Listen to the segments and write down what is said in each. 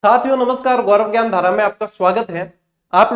साथियों नमस्कार। गौरव ज्ञान धारा में आपका स्वागत है। आप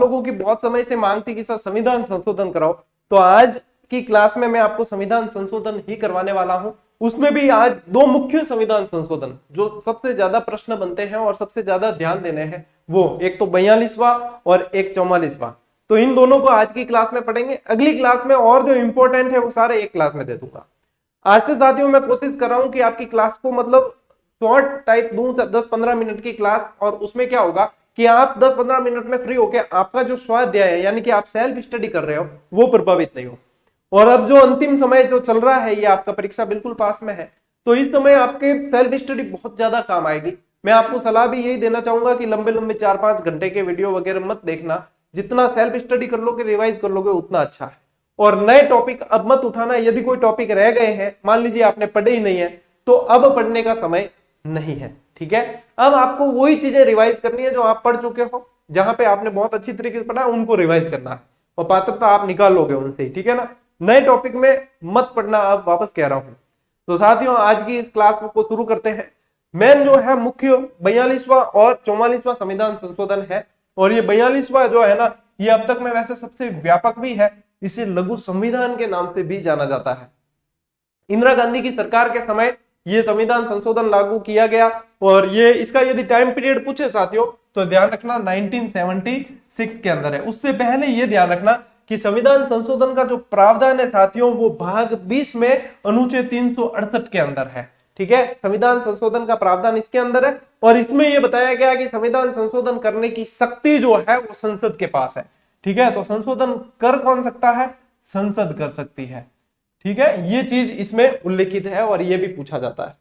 लोगों की बहुत समय से मांग थी कि सर संविधान संशोधन कराओ, तो आज की क्लास में मैं आपको संविधान संशोधन ही करवाने वाला हूं। उसमें भी आज दो मुख्य संविधान संशोधन जो सबसे ज्यादा प्रश्न बनते हैं और सबसे ज्यादा ध्यान देने हैं, वो एक तो 42वां और एक 44वां। तो इन दोनों को आज की क्लास में पढ़ेंगे। अगली क्लास में और जो इंपॉर्टेंट है वो सारे एक क्लास में दे दूंगा। आज से साथियों मैं कोशिश कर रहा हूं कि आपकी क्लास को मतलब शॉर्ट टाइप दूं, 10-15 मिनट की क्लास। और उसमें क्या होगा कि आप 10-15 मिनट में फ्री होकर आपका जो स्वाध्याय है यानी कि आप सेल्फ स्टडी कर रहे हो वो प्रभावित नहीं हो। और अब जो अंतिम समय जो चल रहा है, ये आपका परीक्षा बिल्कुल पास में है, तो इस समय आपके सेल्फ स्टडी बहुत ज्यादा काम आएगी। मैं आपको सलाह भी यही देना चाहूंगा कि लंबे लंबे 4-5 घंटे के वीडियो वगैरह मत देखना। जितना सेल्फ स्टडी कर लोगे, रिवाइज कर लोगे, उतना अच्छा है। और नए टॉपिक अब मत उठाना। यदि कोई टॉपिक रह गए हैं, मान लीजिए आपने पढ़े ही नहीं है, तो अब पढ़ने का समय नहीं है। ठीक है, अब आपको वही चीजें रिवाइज करनी है जो आप पढ़ चुके हो, जहां पे आपने बहुत अच्छी तरीके से पढ़ा, उनको रिवाइज करना है और पात्रता आप निकाल लोगे उनसे। ठीक है ना, नए टॉपिक में मत पढ़ना, अब वापस कह रहा हूं। तो साथियों आज की इस क्लास को शुरू करते हैं। मेन जो है मुख्य 42वां और 44वां संविधान संशोधन है। और ये 42वां जो है ना, ये अब तक में वैसे सबसे व्यापक भी है। इसे लघु संविधान के नाम से भी जाना जाता है। इंदिरा गांधी की सरकार के समय ये संविधान संशोधन लागू किया गया। और ये इसका यदि टाइम पीरियड पूछे साथियों, तो ध्यान रखना 1976 के अंदर है। उससे पहले ये ध्यान रखना कि संविधान संशोधन का जो प्रावधान है साथियों, वो भाग 20 में अनुच्छेद 368 के अंदर है। ठीक है, संविधान संशोधन का प्रावधान इसके अंदर है। और इसमें यह बताया गया कि संविधान संशोधन करने की शक्ति जो है वो संसद के पास है। ठीक है, तो संशोधन कर कौन सकता है? संसद कर सकती है। ठीक है, ये चीज इसमें उल्लेखित है और ये भी पूछा जाता है।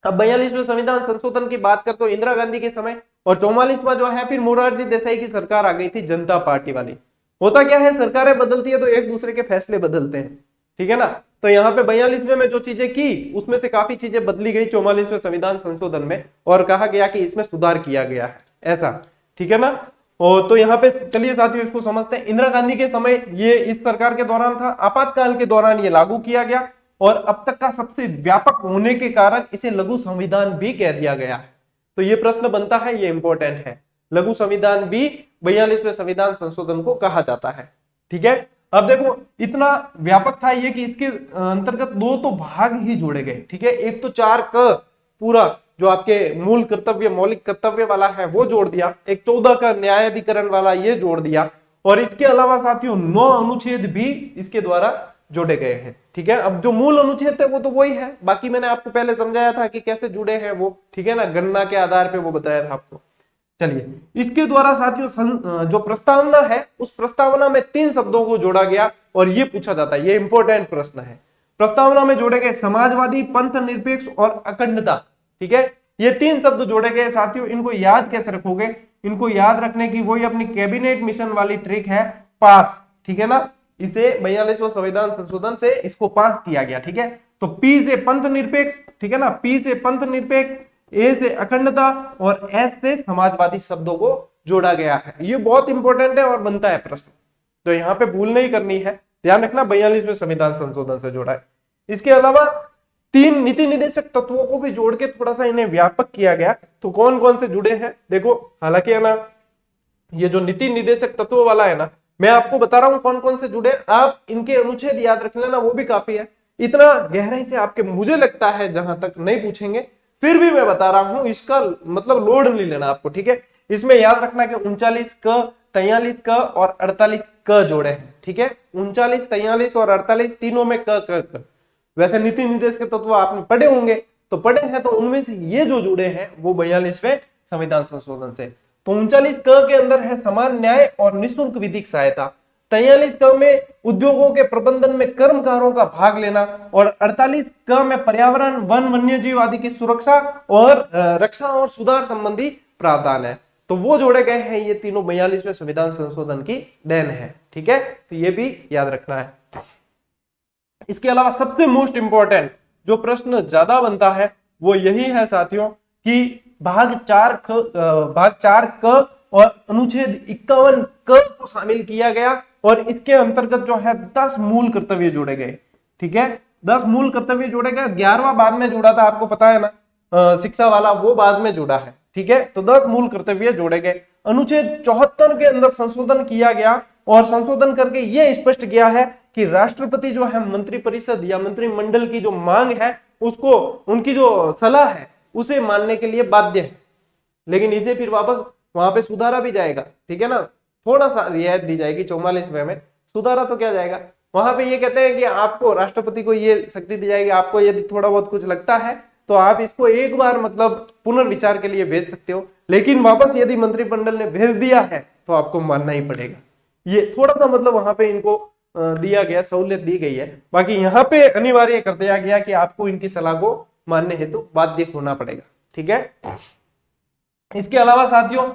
अब 42वें संविधान संशोधन की बात करते हो इंदिरा गांधी के समय, और 44वां जो है फिर मोरारजी देसाई की सरकार आ गई थी, जनता पार्टी वाली। होता क्या है, सरकारें बदलती है तो एक दूसरे के फैसले बदलते हैं। ठीक है ना, तो यहाँ पे 42वें में जो चीजें की उसमें से काफी चीजें बदली गई 44वें संविधान संशोधन में, और कहा गया कि इसमें सुधार किया गया है ऐसा। ठीक है ना, और तो यहाँ पे चलिए साथियों इसको समझते हैं। इंदिरा गांधी के समय ये इस सरकार के दौरान था, आपातकाल के दौरान ये लागू किया गया और अब तक का सबसे व्यापक होने के कारण इसे लघु संविधान भी कह दिया गया है। तो ये प्रश्न बनता है, ये इंपॉर्टेंट है। लघु संविधान भी 42वें संविधान संशोधन को कहा जाता है। ठीक है, अब देखो इतना व्यापक था ये कि इसके अंतर्गत दो तो भाग ही जोड़े गए। ठीक है, एक तो 4 क पूरा जो आपके मूल कर्तव्य मौलिक कर्तव्य वाला है वो जोड़ दिया, एक 14 का न्यायाधिकरण वाला ये जोड़ दिया, और इसके अलावा साथियों 9 अनुच्छेद भी इसके द्वारा जोड़े गए हैं। ठीक है, अब जो मूल अनुच्छेद है वो तो वही है, बाकी मैंने आपको पहले समझाया था कि कैसे जुड़े हैं वो। ठीक है ना, गणना के आधार पे वो बताया था आपको। चलिए, इसके द्वारा साथियों जो प्रस्तावना है, उस प्रस्तावना में 3 शब्दों को जोड़ा गया और ये पूछा जाता है, ये इंपॉर्टेंट प्रश्न है। प्रस्तावना में जोड़े गए समाजवादी, पंथ निरपेक्ष और अखंडता। ठीक है, ये 3 शब्द जोड़े गए साथियों। इनको याद कैसे रखोगे? इनको याद रखने की वही अपनी कैबिनेट मिशन वाली ट्रिक है, पास। ठीक है ना, इसे 42वें संविधान संशोधन से इसको पास किया गया। ठीक है, तो पी से पंथ निरपेक्ष, ठीक है ना, पी से पंथ निरपेक्ष, ए से अखंडता और एस से समाजवादी शब्दों को जोड़ा गया है। ये बहुत इंपॉर्टेंट है और बनता है प्रश्न, तो यहाँ पे भूल नहीं करनी है। ध्यान रखना 42वें संविधान संशोधन से जोड़ा है। इसके अलावा 3 नीति निदेशक तत्वों को भी जोड़ के थोड़ा सा इन्हें व्यापक किया गया। तो कौन कौन से जुड़े हैं देखो, हालांकि है ना ये जो नीति निदेशक तत्व वाला है ना, मैं आपको बता रहा हूं कौन कौन से जुड़े, आप इनके अनुच्छेद याद रख लेना, वो भी काफी है। इतना गहराई से आपके मुझे लगता है जहां तक नहीं पूछेंगे, फिर भी मैं बता रहा हूं, इसका मतलब लोड नहीं लेना आपको। ठीक है, इसमें याद रखना कि 39 क, 43 क और 48 क जोड़े हैं। ठीक है, 39, 43 और 48 तीनों में क। वैसे नीति निर्देश के तत्व आपने पढ़े होंगे, तो पढ़े हैं, तो उनमें से ये जो जुड़े हैं वो 42वें संविधान संशोधन से। तो 39 क के अंदर है समान न्याय और निःशुल्क विधिक सहायता, 43 क में उद्योगों के प्रबंधन में कर्मकारों का भाग लेना, और 48 क में पर्यावरण, वन, वन्य जीव आदि की सुरक्षा और रक्षा और सुधार संबंधी प्रावधान है। तो वो जोड़े गए हैं, ये तीनों 42वें संविधान संशोधन की देन है। ठीक है, तो ये भी याद रखना है। इसके अलावा सबसे मोस्ट इंपॉर्टेंट जो प्रश्न ज्यादा बनता है वो यही है साथियों कि भाग 4 क और अनुच्छेद 51 क को शामिल किया गया, और इसके अंतर्गत जो है 10 मूल कर्तव्य जोड़े गए। ठीक है, 10 मूल कर्तव्य जोड़े गए। 11वां बाद में जोड़ा था, आपको पता है ना, शिक्षा वाला वो बाद में जुड़ा है। ठीक है, तो 10 मूल कर्तव्य जोड़े गए। अनुच्छेद 74 के अंदर संशोधन किया गया और संशोधन करके ये स्पष्ट किया है कि राष्ट्रपति जो है मंत्रिपरिषद या मंत्रिमंडल की जो मांग है उसको, उनकी जो सलाह है उसे मानने के लिए बाध्य है। लेकिन इसे फिर वापस वहां पे सुधारा भी जाएगा। ठीक है ना, थोड़ा सा रियायत दी जाएगी 44वें में, सुधारा तो क्या जाएगा। वहां पे ये कहते हैं कि आपको, राष्ट्रपति को ये शक्ति दी जाएगी, आपको यदि थोड़ा बहुत कुछ लगता है तो आप इसको एक बार मतलब पुनर्विचार के लिए भेज सकते हो, लेकिन वापस यदि मंत्रिमंडल ने भेज दिया है तो आपको मानना ही पड़ेगा। ये थोड़ा सा मतलब वहां पे इनको दिया गया, सहूलियत दी गई है। बाकी यहाँ पे अनिवार्य कर दिया गया कि आपको इनकी सलाह को मानने हेतु बाध्य होना पड़ेगा। ठीक है, इसके अलावा साथियों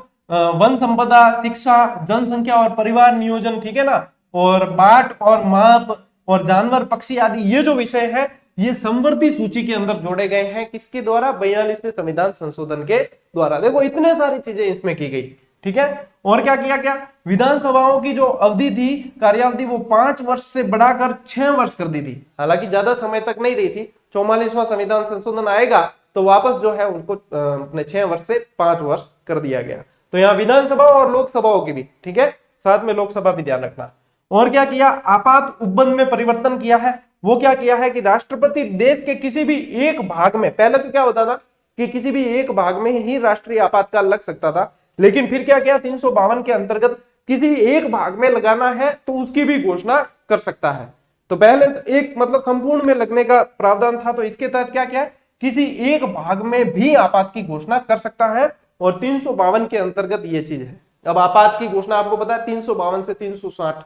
वन संपदा, शिक्षा, जनसंख्या और परिवार नियोजन, ठीक है ना, और बाट और माप और जानवर पक्षी आदि ये जो विषय है ये समवर्ती सूची के अंदर जोड़े गए हैं। किसके द्वारा? 42वें संविधान संशोधन के द्वारा। देखो इतने सारी चीजें इसमें की गई। ठीक है, और क्या किया गया, विधानसभाओं की जो अवधि थी, कार्यावधि, वो 5 वर्ष से बढ़ाकर 6 वर्ष कर दी थी। हालांकि ज्यादा समय तक नहीं रही थी। 44वां संविधान संशोधन आएगा तो वापस जो है उनको अपने 6 वर्ष से 5 वर्ष कर दिया गया। तो यहाँ विधानसभा और लोकसभाओं की भी, ठीक है, साथ में लोकसभा भी ध्यान रखना। और क्या किया, आपात उपबंध में परिवर्तन किया है। वो क्या किया है कि राष्ट्रपति देश के किसी भी एक भाग में, पहले तो क्या होता था कि किसी भी एक भाग में ही राष्ट्रीय आपातकाल लग सकता था, लेकिन फिर क्या किया, 352 के अंतर्गत किसी एक भाग में लगाना है तो उसकी भी घोषणा कर सकता है। तो पहले तो एक मतलब संपूर्ण में लगने का प्रावधान था, तो इसके तहत क्या किया, किसी एक भाग में भी आपात की घोषणा कर सकता है, और 352 के अंतर्गत ये चीज है। अब आपात की घोषणा आपको पता है 352 से 360,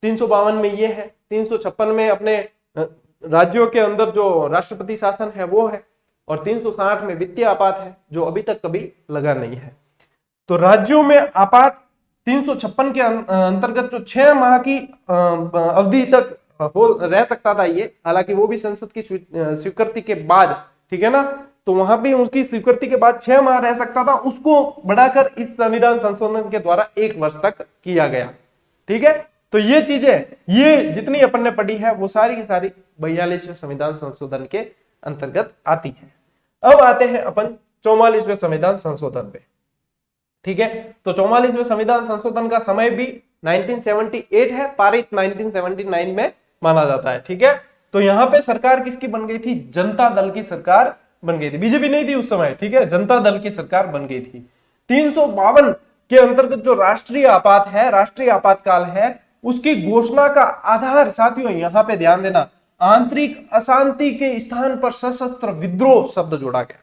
352 में ये है, 356 में अपने राज्यों के अंदर जो राष्ट्रपति शासन है वो है, और 360 में वित्तीय आपात है जो अभी तक कभी लगा नहीं है। तो राज्यों में आपात 356 के अंतर्गत जो 6 माह की अवधि तक रह सकता था ये, हालांकि वो भी संसद की स्वीकृति के बाद, ठीक है ना, तो वहां भी उसकी स्वीकृति के बाद 6 माह रह सकता था, उसको बढ़ाकर इस संविधान संशोधन के द्वारा 1 वर्ष तक किया गया। ठीक है, तो ये चीजें, ये जितनी अपन ने पढ़ी है वो सारी की सारी 42वें संविधान संशोधन के अंतर्गत आती है। अब आते हैं अपन 44वें संविधान संशोधन पे। ठीक है, तो 44वें संविधान संशोधन का समय भी 1978 है, पारित 1979 में माना जाता है। ठीक है, तो यहाँ पे सरकार किसकी बन गई थी, जनता दल की सरकार बन गई थी, बीजेपी नहीं थी उस समय। ठीक है, जनता दल की सरकार बन गई थी। 352 के अंतर्गत जो राष्ट्रीय आपात है, राष्ट्रीय आपातकाल है, उसकी घोषणा का आधार साथियों यहाँ पे ध्यान देना, आंतरिक अशांति के स्थान पर सशस्त्र विद्रोह शब्द जोड़ा गया।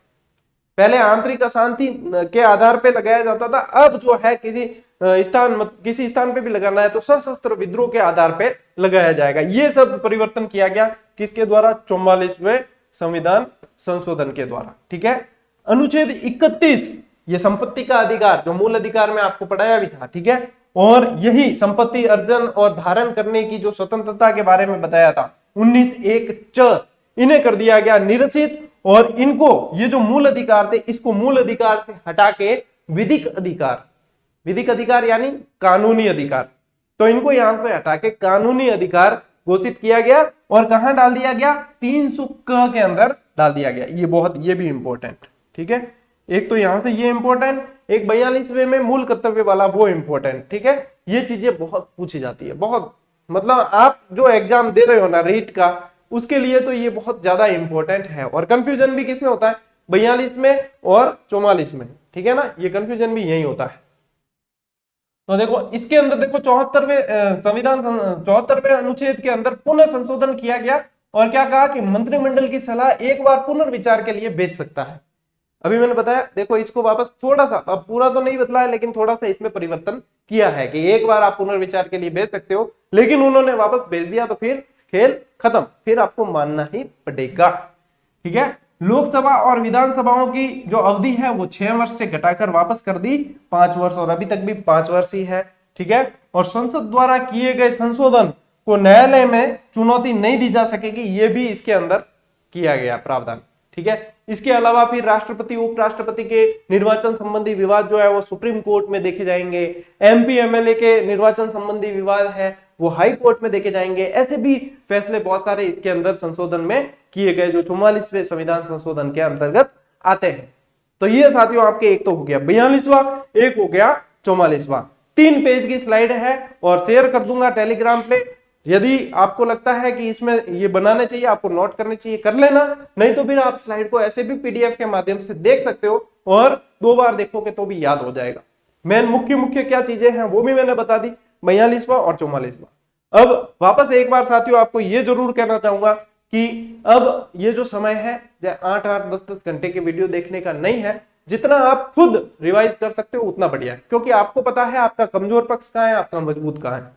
पहले आंतरिक अशांति के आधार पे लगाया जाता था, अब जो है किसी स्थान पे भी लगाना है तो सशस्त्र विद्रोह के आधार पे लगाया जाएगा। ये शब्द परिवर्तन किया गया किसके द्वारा, 44वें संविधान संशोधन के द्वारा। ठीक है, अनुच्छेद 31 ये संपत्ति का अधिकार, जो मूल अधिकार में आपको पढ़ाया भी था। ठीक है, और यही संपत्ति अर्जन और धारण करने की जो स्वतंत्रता के बारे में बताया था, 19(1) च इन्हें कर दिया गया निरसित, और इनको, ये जो मूल अधिकार थे, इसको मूल अधिकार से हटा के विधिक अधिकार, विधिक अधिकार यानी कानूनी अधिकार, तो इनको यहां से हटा के कानूनी अधिकार घोषित किया गया। और कहां डाल दिया गया, 300 क के अंदर डाल दिया गया। ये भी इंपॉर्टेंट। ठीक है, एक तो यहां से ये इंपॉर्टेंट, एक 42वें में मूल कर्तव्य वाला वो इंपॉर्टेंट। ठीक है, ये चीजें बहुत पूछी जाती है, बहुत, मतलब आप जो एग्जाम दे रहे हो ना रीट का, उसके लिए तो ये बहुत ज्यादा इंपॉर्टेंट है। और कंफ्यूजन भी किसमें होता है, 42 में और 44 में। ठीक है ना, ये कंफ्यूजन भी यही होता है। तो देखो इसके अंदर देखो 74वें संविधान 74वें अनुच्छेद के अंदर पुनः संशोधन किया गया, और क्या कहा कि मंत्रिमंडल की सलाह एक बार पुनर्विचार के लिए भेज सकता है। अभी मैंने बताया, देखो इसको वापस थोड़ा सा, अब पूरा तो नहीं बदला है, लेकिन थोड़ा सा इसमें परिवर्तन किया है कि एक बार आप पुनर्विचार के लिए भेज सकते हो, लेकिन उन्होंने वापस भेज दिया तो फिर खेल खत्म, फिर आपको मानना ही पड़ेगा। ठीक है, लोकसभा और विधानसभाओं की जो अवधि है वो 6 वर्ष से घटाकर वापस कर दी 5 वर्ष, और अभी तक भी 5 वर्ष ही है। ठीक है, और संसद द्वारा किए गए संशोधन को न्यायालय में चुनौती नहीं दी जा सकेगी, ये भी इसके अंदर किया गया प्रावधान। ठीक है, इसके अलावा फिर राष्ट्रपति उपराष्ट्रपति के निर्वाचन संबंधी विवाद जो है वो सुप्रीम कोर्ट में देखे जाएंगे, एमपी एमएलए के निर्वाचन संबंधी विवाद है वो हाई कोर्ट में देखे जाएंगे। ऐसे भी फैसले बहुत सारे इसके अंदर संशोधन में किए गए जो 44वें संविधान संशोधन के अंतर्गत आते हैं। तो ये साथियों आपके एक तो हो गया 42वां, एक हो गया 44वां। 3 पेज की स्लाइड है और शेयर कर दूंगा टेलीग्राम पे। यदि आपको लगता है कि इसमें ये बनाने चाहिए, आपको नोट करने चाहिए, कर लेना, नहीं तो फिर आप स्लाइड को ऐसे भी पीडीएफ के माध्यम से देख सकते हो और 2 बार देखोगे तो भी याद हो जाएगा। मेन मुख्य मुख्य क्या चीजें हैं वो भी मैंने बता दी, 42वां और 44वां। अब वापस एक बार साथियों आपको ये जरूर कहना चाहूंगा कि अब ये जो समय है 8-8 10-10 घंटे की वीडियो देखने का नहीं है। जितना आप खुद रिवाइज कर सकते हो उतना बढ़िया है, क्योंकि आपको पता है आपका कमजोर पक्ष कहाँ है, आपका मजबूत कहाँ है,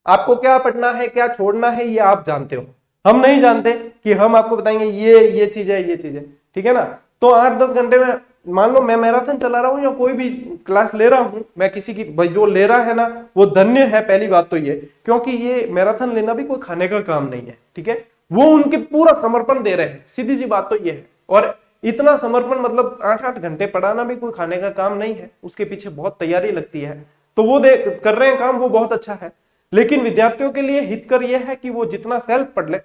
आपको क्या पढ़ना है क्या छोड़ना है ये आप जानते हो। हम नहीं जानते कि हम आपको बताएंगे ये चीज है, ये चीज है, ठीक है ना। तो 8-10 घंटे में मान लो मैं मैराथन चला रहा हूं या कोई भी क्लास ले रहा हूं, मैं किसी की, भाई जो ले रहा है ना वो धन्य है, पहली बात तो ये, क्योंकि ये मैराथन लेना भी कोई खाने का काम नहीं है, ठीक है। वो उनके पूरा समर्पण दे रहे हैं, सीधी सी बात तो ये है। और इतना समर्पण मतलब 8-8 घंटे पढ़ाना भी कोई खाने का काम नहीं है, उसके पीछे बहुत तैयारी लगती है। तो वो कर रहे हैं काम, वो बहुत अच्छा है। लेकिन विद्यार्थियों के लिए हितकर यह है कि वो जितना सेल्फ पढ़ ले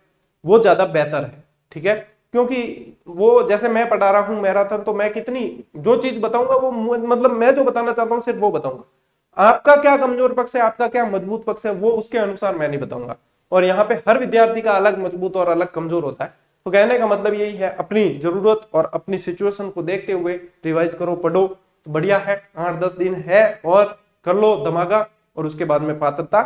वो ज्यादा बेहतर है, ठीक है। क्योंकि वो जैसे मैं पढ़ा रहा हूं मैराथन, तो मैं कितनी जो चीज बताऊंगा वो मतलब मैं जो बताना चाहता हूं सिर्फ वो बताऊंगा। आपका क्या कमजोर पक्ष है, आपका क्या मजबूत पक्ष है, वो उसके अनुसार मैं नहीं बताऊंगा। और यहाँ पे हर विद्यार्थी का अलग मजबूत और अलग कमजोर होता है। तो कहने का मतलब यही है, अपनी जरूरत और अपनी सिचुएशन को देखते हुए रिवाइज करो, पढ़ो, तो बढ़िया है। 8-10 दिन है और कर लो धमाका, और उसके बाद में पात्रता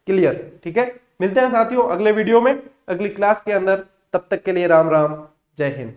क्लियर, ठीक है। मिलते हैं साथियों अगले वीडियो में, अगली क्लास के अंदर। तब तक के लिए राम राम, जय हिंद।